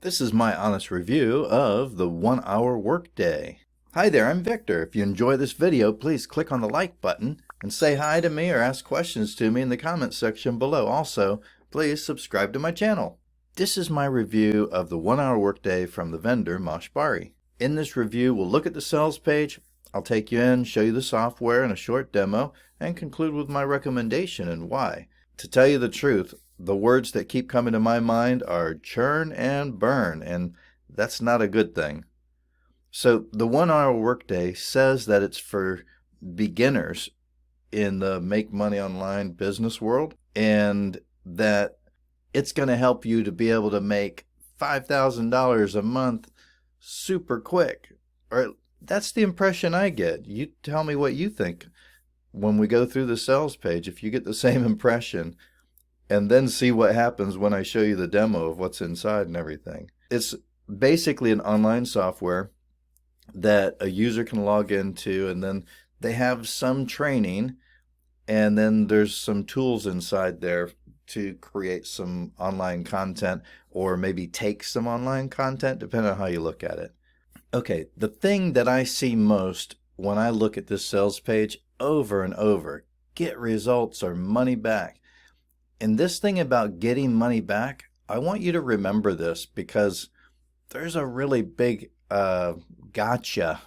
This is my honest review of the 1 Hour Workday. Hi there, I'm Victor. If you enjoy this video, please click on the like button and say hi to me or ask questions to me in the comments section below. Also, please subscribe to my channel. This is my review of the 1 Hour Workday from the vendor Mosh Bari. In this review, we'll look at the sales page, I'll take you in, show you the software in a short demo, and conclude with my recommendation and why. To tell you the truth, the words that keep coming to my mind are churn and burn, and that's not a good thing. So the 1 Hour Workday says that it's for beginners in the make money online business world, and that it's going to help you to be able to make $5,000 a month super quick. Or that's the impression I get. You tell me what you think when we go through the sales page, if you get the same impression, and then see what happens when I show you the demo of what's inside and everything. It's basically an online software that a user can log into, and then they have some training, and then there's some tools inside there to create some online content, or maybe take some online content, depending on how you look at it. Okay, the thing that I see most when I look at this sales page over and over, get results or money back. And this thing about getting money back, I want you to remember this, because there's a really big gotcha,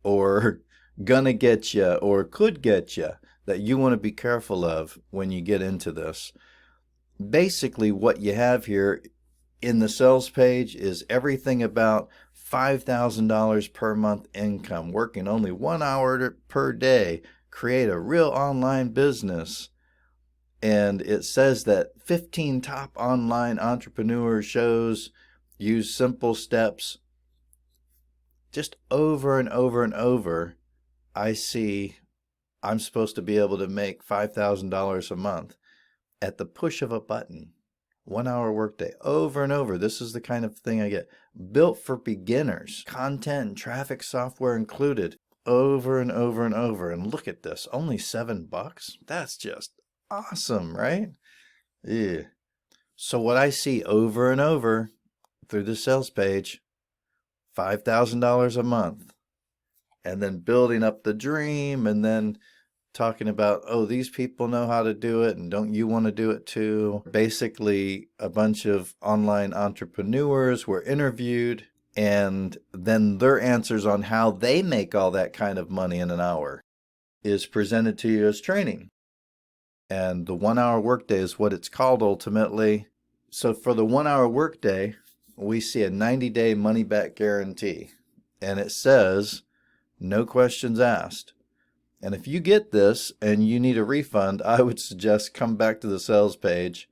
or gonna get you, or could get you, that you want to be careful of when you get into this. Basically, what you have here in the sales page is everything about $5,000 per month income, working only 1 hour per day, create a real online business. And it says that 15 top online entrepreneur shows use simple steps. Just over and over and over, I see I'm supposed to be able to make $5,000 a month at the push of a button. 1 Hour Workday, over and over. This is the kind of thing I get. Built for beginners, content and traffic software included, over and over and over. And look at this, only $7. That's just awesome, right? Yeah. So what I see over and over through the sales page, $5,000 a month, and then building up the dream, and then talking about, oh, these people know how to do it, and don't you want to do it too? Basically, a bunch of online entrepreneurs were interviewed, and then their answers on how they make all that kind of money in an hour is presented to you as training. And the 1 Hour Workday is what it's called ultimately. So for the 1 Hour Workday, we see a 90-day money-back guarantee. And it says, no questions asked. And if you get this and you need a refund, I would suggest come back to the sales page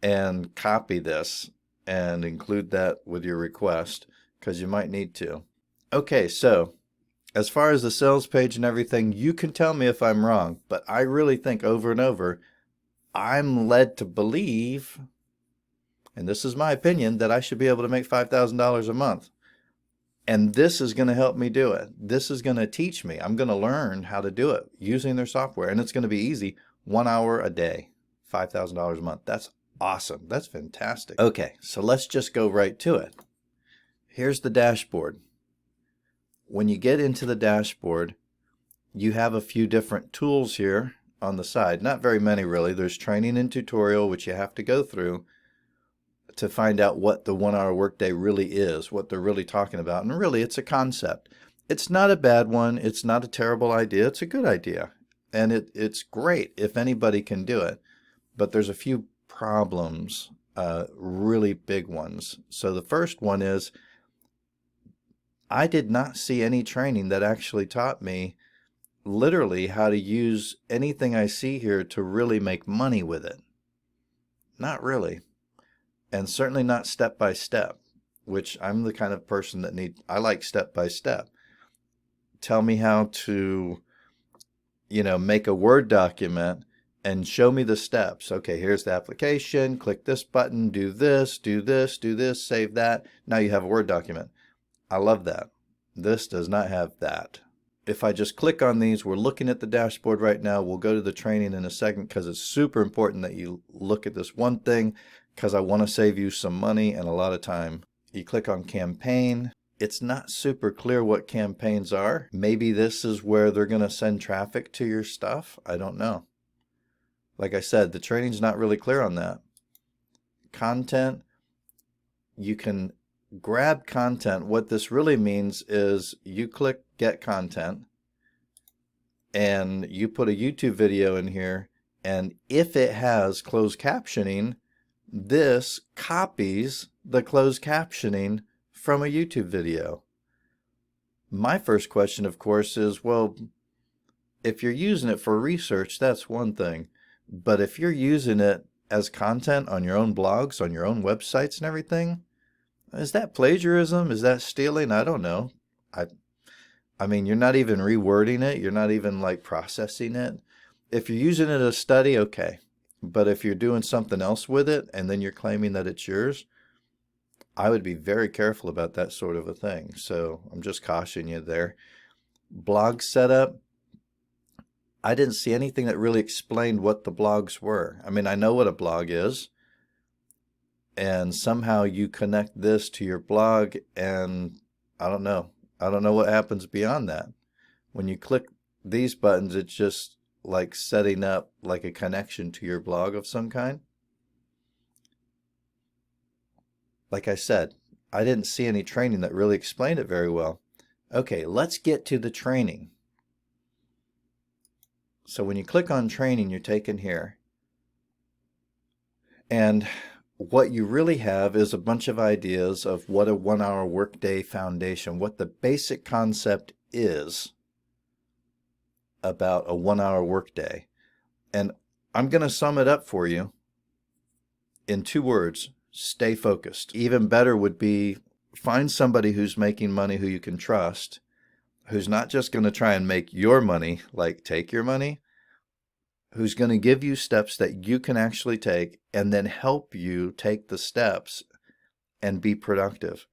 and copy this and include that with your request, because you might need to. Okay, so as far as the sales page and everything, you can tell me if I'm wrong, but I really think over and over, I'm led to believe, and this is my opinion, that I should be able to make $5,000 a month. And this is going to help me do it. This is going to teach me. I'm going to learn how to do it using their software, and it's going to be easy. 1 hour a day, $5,000 a month. That's awesome. That's fantastic. Okay, so let's just go right to it. Here's the dashboard. When you get into the dashboard, you have a few different tools here on the side. Not very many, really. There's training and tutorial, which you have to go through to find out what the 1 Hour Workday really is, what they're really talking about. And really, it's a concept. It's not a bad one. It's not a terrible idea. It's a good idea. And it's great if anybody can do it. But there's a few problems, really big ones. So the first one is, I did not see any training that actually taught me literally how to use anything I see here to really make money with it. Not really. And certainly not step by step, which I'm the kind of person that I like step by step. Tell me how to, make a Word document and show me the steps. Okay, here's the application, click this button, do this, do this, do this, save that. Now you have a Word document. I love that. This does not have that. If I just click on these, we're looking at the dashboard right now. We'll go to the training in a second, because it's super important that you look at this one thing, because I want to save you some money and a lot of time. You click on campaign. It's not super clear what campaigns are. Maybe this is where they're going to send traffic to your stuff. I don't know. Like I said, the training's not really clear on that. Content, you can grab content. What this really means is you click get content and you put a YouTube video in here, and if it has closed captioning, this copies the closed captioning from a YouTube video. My first question, of course, is, well, if you're using it for research, that's one thing. But if you're using it as content on your own blogs, on your own websites and everything, is that plagiarism? Is that stealing? I don't know. I mean, you're not even rewording it. You're not even like processing it. If you're using it as a study, okay. But if you're doing something else with it and then you're claiming that it's yours, I would be very careful about that sort of a thing. So I'm just cautioning you there. Blog setup. I didn't see anything that really explained what the blogs were. I mean, I know what a blog is, and somehow you connect this to your blog, and I don't know. I don't know what happens beyond that. When you click these buttons, it's just like setting up like a connection to your blog of some kind. Like I said, I didn't see any training that really explained it very well. Okay, let's get to the training. So when you click on training, you're taken here. And what you really have is a bunch of ideas of what a 1 hour workday foundation, what the basic concept is about a 1 hour workday. And I'm going to sum it up for you in 2 words: stay focused. Even better would be find somebody who's making money who you can trust, who's not just going to try and make your money, like take your money, who's going to give you steps that you can actually take and then help you take the steps and be productive.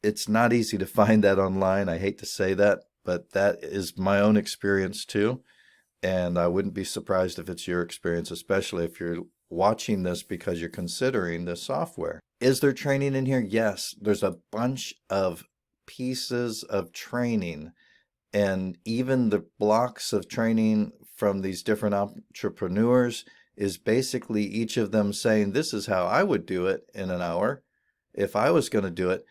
It's not easy to find that online. I hate to say that, but that is my own experience too. And I wouldn't be surprised if it's your experience, especially if you're watching this because you're considering this software. Is there training in here? Yes, there's a bunch of pieces of training, and even the blocks of training from these different entrepreneurs is basically each of them saying, this is how I would do it in an hour if I was going to do it.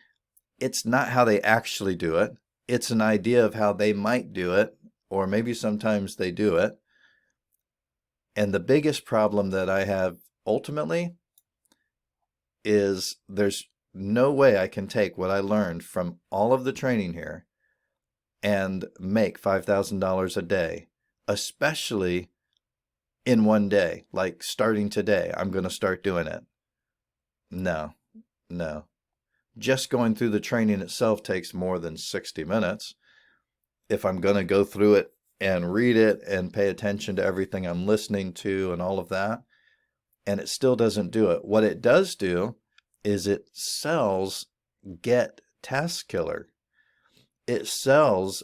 It's not how they actually do it. It's an idea of how they might do it, or maybe sometimes they do it. And the biggest problem that I have ultimately is there's no way I can take what I learned from all of the training here and make $5,000 a day, especially in one day. Like starting today, I'm going to start doing it. No. Just going through the training itself takes more than 60 minutes. If I'm going to go through it and read it and pay attention to everything I'm listening to and all of that, and it still doesn't do it. What it does do is it sells 𝐷𝐸𝐻. It sells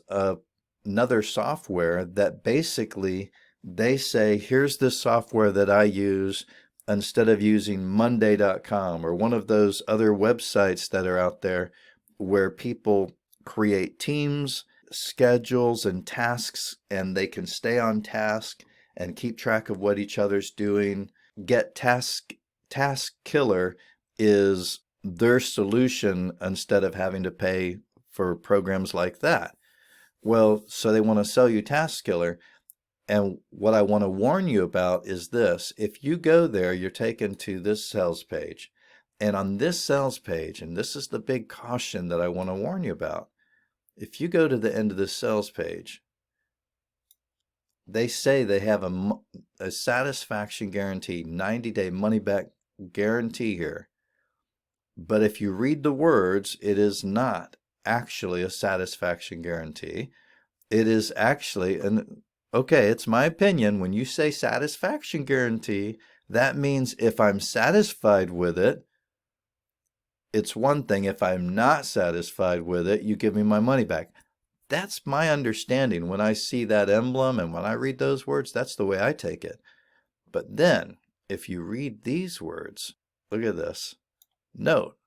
another software that basically they say, here's this software that I use instead of using Monday.com or one of those other websites that are out there where people create teams, schedules, and tasks, and they can stay on task and keep track of what each other's doing. 𝐷𝐸𝐻 is their solution instead of having to pay for programs like that. Well, so they want to sell you 𝐷𝐸𝐻. And what I want to warn you about is this. If you go there, you're taken to this sales page. And on this sales page, and this is the big caution that I want to warn you about, if you go to the end of this sales page, they say they have a satisfaction guarantee, 90-day money-back guarantee here. But if you read the words, it is not actually a satisfaction guarantee. It is actually okay, it's my opinion. When you say satisfaction guarantee, that means if I'm satisfied with it, it's one thing. If I'm not satisfied with it, you give me my money back. That's my understanding. When I see that emblem and when I read those words, that's the way I take it. But then, if you read these words, look at this. Note,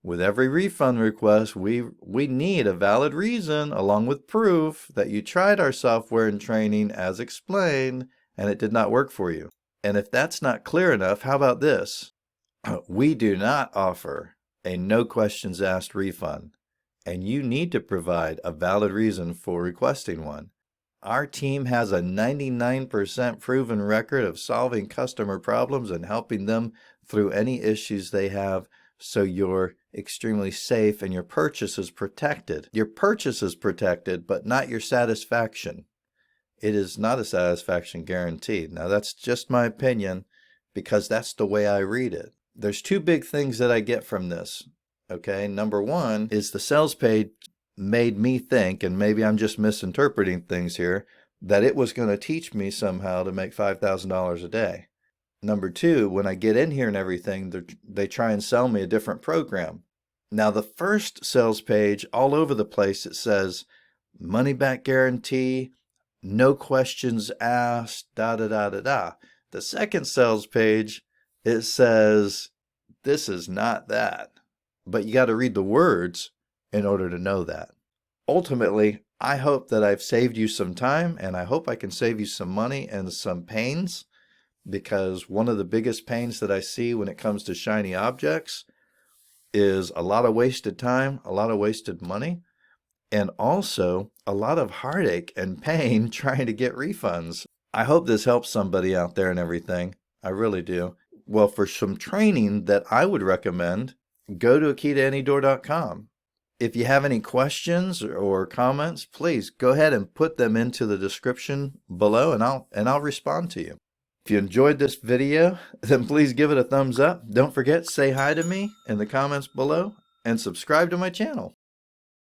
With every refund request, we need a valid reason along with proof that you tried our software and training as explained and it did not work for you. And if that's not clear enough, how about this? We do not offer a no questions asked refund, and you need to provide a valid reason for requesting one. Our team has a 99% proven record of solving customer problems and helping them through any issues they have, so you're extremely safe and your purchase is protected. Your purchase is protected, but not your satisfaction. It is not a satisfaction guarantee. Now, that's just my opinion because that's the way I read it. There's two big things that I get from this. Okay, number one is the sales page made me think, and maybe I'm just misinterpreting things here, that it was going to teach me somehow to make $5,000 a day. Number two, when I get in here and everything, they try and sell me a different program. Now, the first sales page, all over the place, it says money back guarantee, no questions asked, da da da da da. The second sales page, it says this is not that. But you got to read the words in order to know that. Ultimately, I hope that I've saved you some time, and I hope I can save you some money and some pains, because one of the biggest pains that I see when it comes to shiny objects is a lot of wasted time, a lot of wasted money, and also a lot of heartache and pain trying to get refunds. I hope this helps somebody out there and everything. I really do. Well, for some training that I would recommend, go to 𝐸-ANYDOOR.com. If you have any questions or comments, please go ahead and put them into the description below, and I'll respond to you. If you enjoyed this video, then please give it a thumbs up. Don't forget, say hi to me in the comments below and subscribe to my channel.